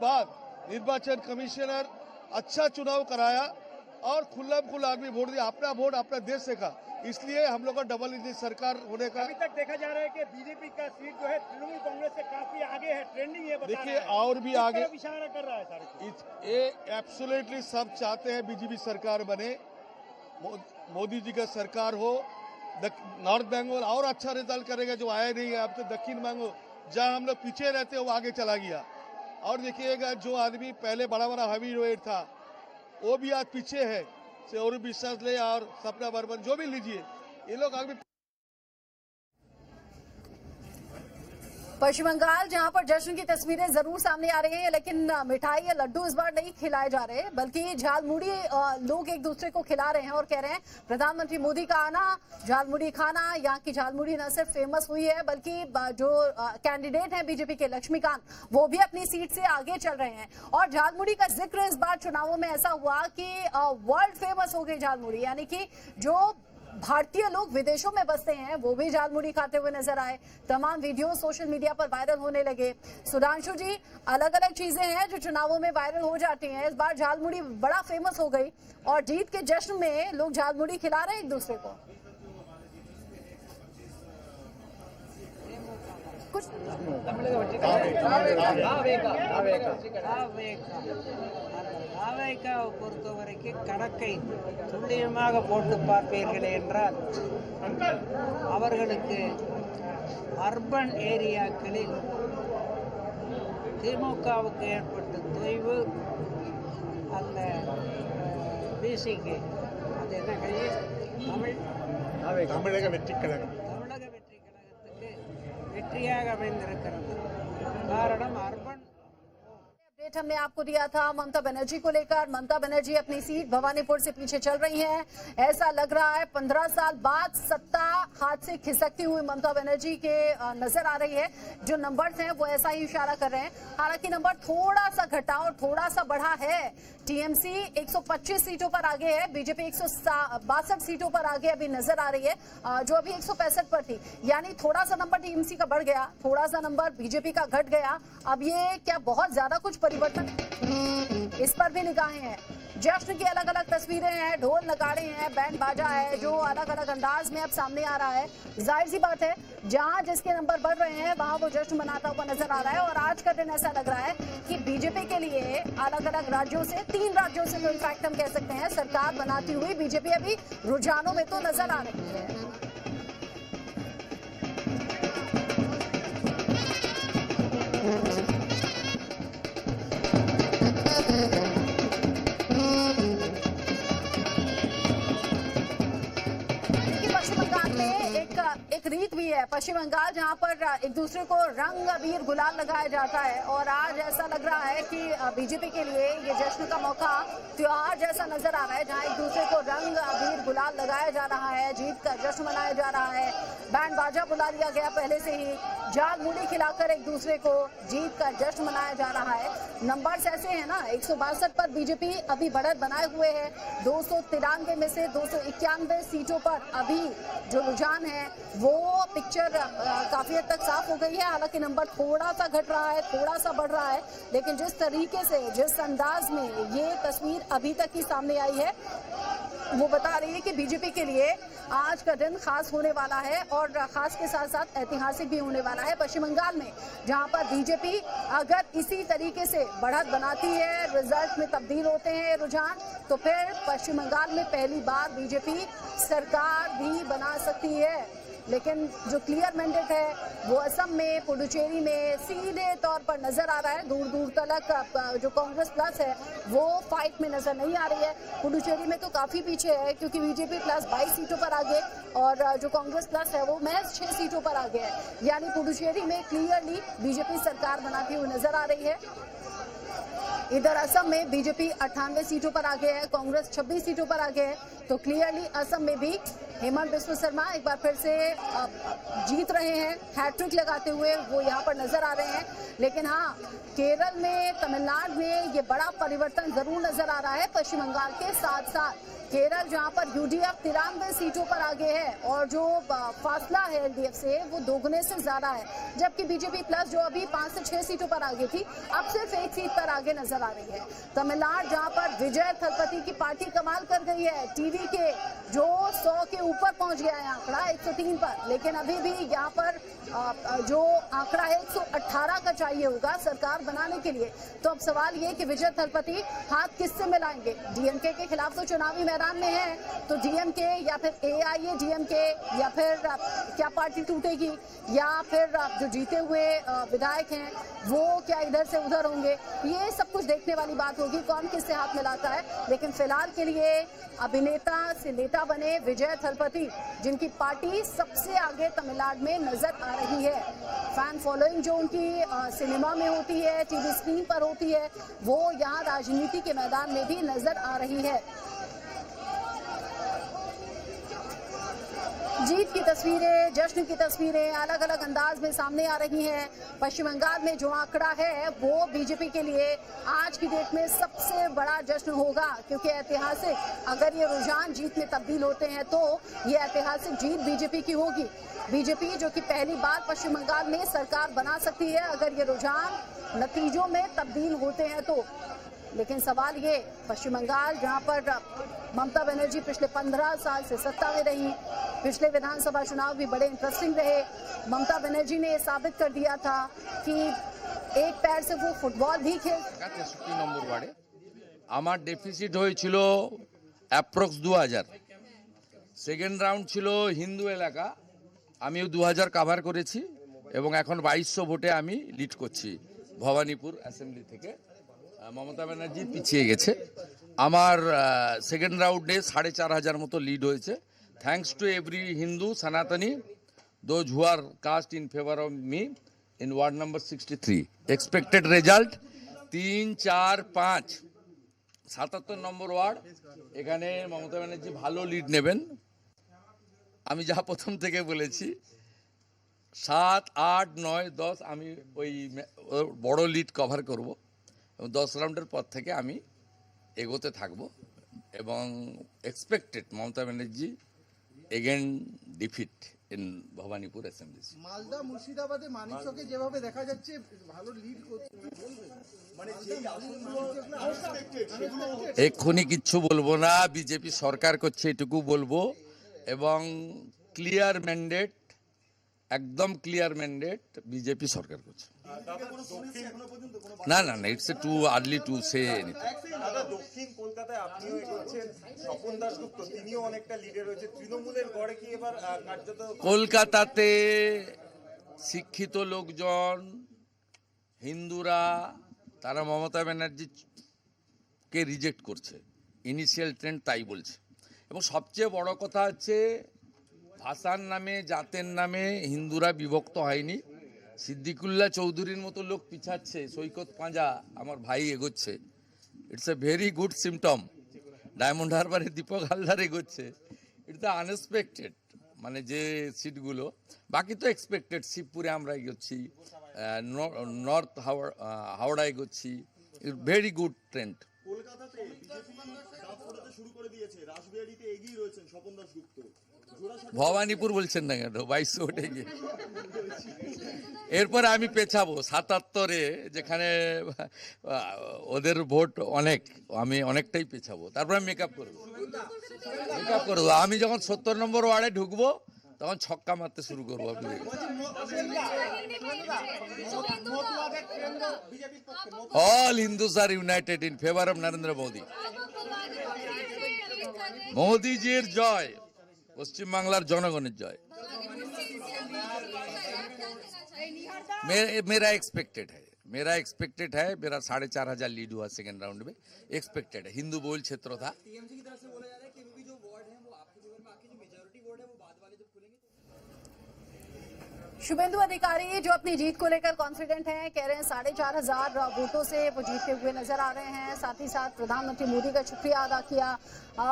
बाद निर्वाचन कमिश्नर अच्छा चुनाव कराया और खुल्लम खुल्ला आदमी वोट दिया। अपना वोट अपना देश से का, इसलिए हम लोग का डबल इंजन सरकार होने का। अभी तक देखा जा रहा है कि बीजेपी का सीट जो है तृणमूल कांग्रेस से काफी आगे है, ट्रेंडिंग ये बता देखिए रहा है। और भी आगे इशारा कर रहा है सारे। ये एब्सोल्युटली सब चाहते हैं बीजेपी सरकार बने, मोदी जी का सरकार हो। नॉर्थ बंगाल और अच्छा रिजल्ट करेगा जो आया नहीं है। अब तो दक्षिण बंगाल जहां हम लोग पीछे रहते हैं वो आगे चला गया। और देखिएगा जो आदमी पहले बड़ा बड़ा हैवी वेट था वो भी आज पीछे है। से और विश्वास ले और सपना बर्मन जो भी लीजिए, ये लोग आगे। पश्चिम बंगाल जहां पर जश्न की तस्वीरें जरूर सामने आ रही हैं, लेकिन मिठाई या लड्डू इस बार नहीं खिलाए जा रहे, बल्कि झालमुड़ी लोग एक दूसरे को खिला रहे हैं और कह रहे हैं प्रधानमंत्री मोदी का आना, झालमुड़ी खाना। यहाँ की झालमुड़ी न सिर्फ फेमस हुई है बल्कि जो कैंडिडेट हैं बीजेपी के लक्ष्मीकांत, वो भी अपनी सीट से आगे चल रहे हैं। और झालमुड़ी का जिक्र इस बार चुनावों में ऐसा हुआ कि वर्ल्ड फेमस हो गई झालमुड़ी, यानी कि जो भारतीय लोग विदेशों में बसते हैं वो भी झालमुड़ी खाते हुए नजर आए। तमाम वीडियो सोशल मीडिया पर वायरल होने लगे। सुधांशु जी, अलग अलग चीजें हैं जो चुनावों में वायरल हो जाती हैं, इस बार झालमुड़ी बड़ा फेमस हो गई और जीत के जश्न में लोग झालमुड़ी खिला रहे हैं एक दूसरे को। कुछ தாவேக்காவை பொறுத்தவரைக்கும் கணக்கை துல்லியமாக போட்டு பார்ப்பீர்கள் என்றால் அவர்களுக்கு அர்பன் ஏரியாக்களில் திமுகவுக்கு ஏற்பட்ட தொய்வு, அந்த பிசிக்கு அது என்ன தமிழக வெற்றி கழகம் கழகத்துக்கு வெற்றியாக அமைந்திருக்கிறது. காரணம் அர்பன் अपडेट हमने आपको दिया था ममता बनर्जी को लेकर। ममता बनर्जी अपनी सीट भवानीपुर से पीछे चल रही हैं। ऐसा लग रहा है 15 साल बाद सत्ता हाथ से खिसकती हुई ममता बनर्जी के नजर आ रही है। जो नंबर्स हैं वो ऐसा ही इशारा कर रहे हैं। हालांकि नंबर थोड़ा सा घटा और थोड़ा सा बढ़ा है। टीएमसी 125 सीटों पर आगे है, बीजेपी 162 सीटों पर आगे अभी नजर आ रही है, जो अभी 165 पर थी। यानी थोड़ा सा नंबर टीएमसी का बढ़ गया, थोड़ा सा नंबर बीजेपी का घट गया। अब ये क्या बहुत ज्यादा कुछ परिवर्तन, इस पर भी निगाहें हैं। जश्न की अलग अलग तस्वीरें हैं, ढोल नगाड़े हैं, बैंड बाजा है जो अलग अलग अंदाज में अब सामने आ रहा है। जाहिर सी बात है जहां जिसके नंबर बढ़ रहे हैं वहां वो जश्न मनाता हुआ नजर आ रहा है। और आज का दिन ऐसा लग रहा है कि बीजेपी के लिए अलग अलग राज्यों से, 3 राज्यों से तो इनफैक्ट हम कह सकते हैं सरकार बनाती हुई बीजेपी अभी रुझानों में तो नजर आ रही है। एक रीत भी है पश्चिम बंगाल जहां पर एक दूसरे को रंग अबीर गुलाल लगाया जाता है। और आज ऐसा लग रहा है कि बीजेपी के लिए ये जश्न का मौका त्योहार जैसा नजर आ रहा है, जहां एक दूसरे को रंग अबीर गुलाल लगाया जा रहा है, जीत का जश्न मनाया जा रहा है, बैंड बाजा बुला लिया गया पहले से ही, झालमुड़ी खिलाकर एक दूसरे को जीत का जश्न मनाया जा रहा है। नंबर्स ऐसे हैं ना, 162 पर बीजेपी अभी बढ़त बनाए हुए है। 293 में से 291 सीटों पर अभी जो रुझान है वो पिक्चर काफी हद तक साफ हो गई है। हालांकि नंबर थोड़ा सा घट रहा है, थोड़ा सा बढ़ रहा है, लेकिन जिस तरीके से, जिस अंदाज में ये तस्वीर अभी तक की सामने आई है वो बता रही है कि बीजेपी के लिए आज का दिन खास होने वाला है और खास के साथ साथ ऐतिहासिक भी होने वाला है। पश्चिम बंगाल में जहां पर बीजेपी अगर इसी तरीके से बढ़त बनाती है, रिजल्ट में तब्दील होते हैं रुझान, तो फिर पश्चिम बंगाल में पहली बार बीजेपी सरकार भी बना सकती है। लेकिन जो क्लियर मैंडेट है वो असम में, पुडुचेरी में सीधे तौर पर नजर आ रहा है। दूर दूर तक जो कांग्रेस प्लस है वो फाइट में नजर नहीं आ रही है। पुडुचेरी में तो काफी पीछे है क्योंकि बीजेपी प्लस 22 सीटों पर आगे और जो कांग्रेस प्लस है वो महज 6 सीटों पर आगे है। यानी पुडुचेरी में क्लियरली बीजेपी सरकार बनाती हुई नजर आ रही है। इधर असम में बीजेपी 98 सीटों पर आगे है, कांग्रेस 26 सीटों पर आगे है। तो क्लियरली असम में भी हेमंत बिस्वा शर्मा एक बार फिर से जीत रहे हैं, हैट्रिक लगाते हुए वो यहाँ पर नजर आ रहे हैं। लेकिन हाँ, केरल में, तमिलनाडु में ये बड़ा परिवर्तन जरूर नजर आ रहा है पश्चिम बंगाल के साथ साथ। केरल जहां पर यूडीएफ 93 सीटों पर आगे है और जो फासला है एलडीएफ से वो दोगुने से ज्यादा है, जबकि बीजेपी प्लस जो अभी 5 से 6 सीटों पर आगे थी अब सिर्फ 1 सीट पर आगे नजर आ रही है। तमिलनाडु जहां पर विजय थलपति की पार्टी कमाल कर गई है, टीवी के जो 100 के ऊपर पहुंच गया है आंकड़ा 103 पर, लेकिन अभी भी यहाँ पर जो आंकड़ा है 118 का चाहिए होगा सरकार बनाने के लिए। तो अब सवाल ये कि विजय थलपति हाथ किससे मिलाएंगे? डीएमके के खिलाफ तो चुनावी मैदान में है, तो डीएमके या फिर एआईएडीएमके या फिर क्या पार्टी टूटेगी, या फिर जो जीते हुए विधायक हैं वो क्या इधर से उधर होंगे, ये सब कुछ देखने वाली बात होगी कौन किससे हाथ मिलाता है। लेकिन फिलहाल के लिए अभिनेता से नेता बने विजय थलपति, जिनकी पार्टी सबसे आगे तमिलनाडु में नजर आ रही है, फैन फॉलोइंग जो उनकी सिनेमा में होती है, टीवी स्क्रीन पर होती है, वो यहाँ राजनीति के मैदान में भी नजर आ रही है। जीत की तस्वीरें, जश्न की तस्वीरें अलग अलग अंदाज में सामने आ रही हैं। पश्चिम बंगाल में जो आंकड़ा है वो बीजेपी के लिए आज की डेट में सबसे बड़ा जश्न होगा, क्योंकि ऐतिहासिक अगर ये रुझान जीत में तब्दील होते हैं तो ये ऐतिहासिक जीत बीजेपी की होगी। बीजेपी जो कि पहली बार पश्चिम बंगाल में सरकार बना सकती है अगर ये रुझान नतीजों में तब्दील होते हैं तो। लेकिन सवाल ये, पश्चिम बंगाल जहां पर ममता बनर्जी पिछले 15 साल से सत्ता में रही, पिछले विधानसभा चुनाव भी बड़े इंटरेस्टिंग रहे। ममता बनर्जी ने साबित कर दिया था कि एक पैर से वो फुटबॉल भी खेल। 63 নম্বর ওয়ার্ডে আমার ডেফিসিট হয়েছিল অ্যাপ্রক্স 2000। সেকেন্ড রাউন্ড ছিল হিন্দু এলাকা, আমিও 2000 কভার করেছি এবং এখন 2200 ভোটে আমি লিড করছি ভবানীপুর অ্যাসেম্বলি থেকে। মমতা ব্যানার্জি পিছিয়ে গেছে। আমার সেকেন্ড রাউন্ডে 4500 মতো লিড হয়েছে, thanks to every Hindu Sanatani those who are cast in favour of me in ward number 63. Expected result 3, 4, 5 77 number word. এখানে মমতা ব্যানার্জি ভালো লিড নেবেন। আমি যা প্রথম থেকে বলেছি 7, 8, 9, 10 আমি ওই বড় লিড কভার করব এবং 10 রাউন্ডের পর থেকে আমি এগোতে থাকব এবং expected Mamata Banerjee again defeat in Bhabanipur assembly. Malda মুর্শিদাবাদে মানিকচকে যেভাবে দেখা যাচ্ছে ভালো লিড করছে, মানে যেই আসনগুলো এক্ষুনি কিচ্ছু বলবো না, বিজেপি সরকার করছে এটুকু বলবো এবং ক্লিয়ার ম্যান্ডেট, একদম ক্লিয়ার ম্যান্ডেট বিজেপি সরকার করছে। না না না, it's too early to say anything. দাদা দক্ষিণ কলকাতায় আপনিও এগোচ্ছেন, স্বপন দাশগুপ্ত তিনিও অনেকটা লিডে রয়েছে, তৃণমূলের গড়ে কি এবার কার্যত কলকাতাতে শিক্ষিত লোকজন হিন্দুরা তারা মমতা ব্যানার্জিকে রিজেক্ট করছে, ইনিশিয়াল ট্রেন্ড তাই বলছে। এবং সবচেয়ে বড় কথা হচ্ছে ভাষার নামে জাতের নামে হিন্দুরা বিভক্ত হয়নি। সিদ্দিকুল্লাহ চৌধুরীর মতো লোক পিছাচ্ছে, সৈকত পাঁজা আমার ভাই এগোচ্ছে, it's a very good symptom. Diamond হারবারে দীপক হালদার এগোচ্ছে, ইটস দ্য আনএক্সপেক্টেড, মানে যে সিটগুলো বাকি তো এক্সপেক্টেড। শিবপুরে আমরা এগোচ্ছি, নর্থ হাওড়া এগোচ্ছি, ভেরি গুড ট্রেন্ড। কলকাতাতে বিজেপি ডাব ফোটাতে শুরু করে দিয়েছে, রাসবিহারীতে এগিয়ে রয়েছেন স্বপন দাশগুপ্ত। ভবানীপুর বলছেন না কেন, 2200 ওঠে গিয়ে এরপরে আমি পেছাবো 77-এ, যেখানে ওদের ভোট অনেক, আমি অনেকটাই পেছাবো, তারপর আমি মেকআপ করবো। আমি যখন 70 নম্বর ওয়ার্ডে ঢুকবো তখন ছক্কা মারতে শুরু করবো। আপনি all Hindus are united in favour of Narendra Modi. মোদীজির জয়, পশ্চিমবাংলার জনগণের জয়। मेरा एक्सपेक्टेड है, मेरा 4500 लीड हुआ सेकेंड राउंड में, एक्सपेक्टेड है। हिंदू बहुल क्षेत्र था। टीएमसी की तरफ से बोला जा रहा है कि भी जो वार्ड है वो आपके फेवर में, आपके जो मेजॉरिटी वार्ड है वो बाद वाले जब खुलेंगे। शुभेंदु अधिकारी जो अपनी जीत को लेकर कॉन्फिडेंट हैं, कह रहे हैं 4,500 वोटों से वो जीतते हुए नजर आ रहे हैं। साथ ही साथ प्रधानमंत्री मोदी का शुक्रिया अदा किया,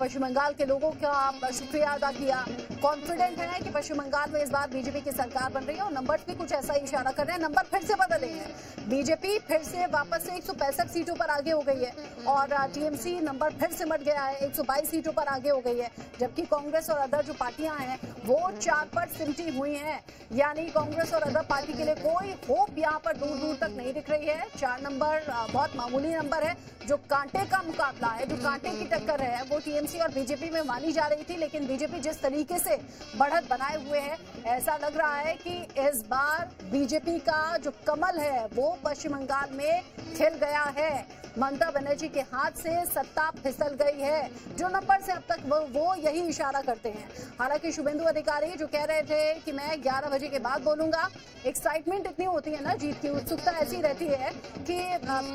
पश्चिम बंगाल के लोगों का शुक्रिया अदा किया। कॉन्फिडेंट है कि पश्चिम बंगाल में इस बार बीजेपी की सरकार बन रही है और नंबर भी कुछ ऐसा ही इशारा कर रहे हैं। नंबर फिर से बदले हैं, बीजेपी फिर से वापस से 165 सीटों पर आगे हो गई है और टीएमसी नंबर फिर सिमट गया है, 122 सीटों पर आगे हो गई है। जबकि कांग्रेस और अदर जो पार्टियां हैं वो 4 पर सिमटी हुई हैं, यानी कांग्रेस और अदर पार्टी के लिए कोई होप यहाँ पर दूर दूर तक नहीं दिख रही है। 4 नंबर बहुत मामूली नंबर है। जो कांटे का मुकाबला है, जो कांटे की टक्कर है, वो टीएमसी और बीजेपी में मानी जा रही थी, लेकिन बीजेपी जिस तरीके से बढ़त बनाए हुए है, ऐसा लग रहा है कि इस बार बीजेपी का जो कमल है वो पश्चिम बंगाल में खिल गया है। ममता बनर्जी के हाथ से सत्ता फिसल गई है। जो नंबर से अब तक वो यही इशारा करते हैं। हालांकि शुभेंदु अधिकारी जो कह रहे थे कि मैं 11 बजे के बाद बोलूंगा, एक्साइटमेंट इतनी होती है ना, जीत की उत्सुकता ऐसी रहती है कि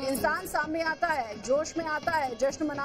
इंसान सामने आता है, जोश में आता है, जश्न मना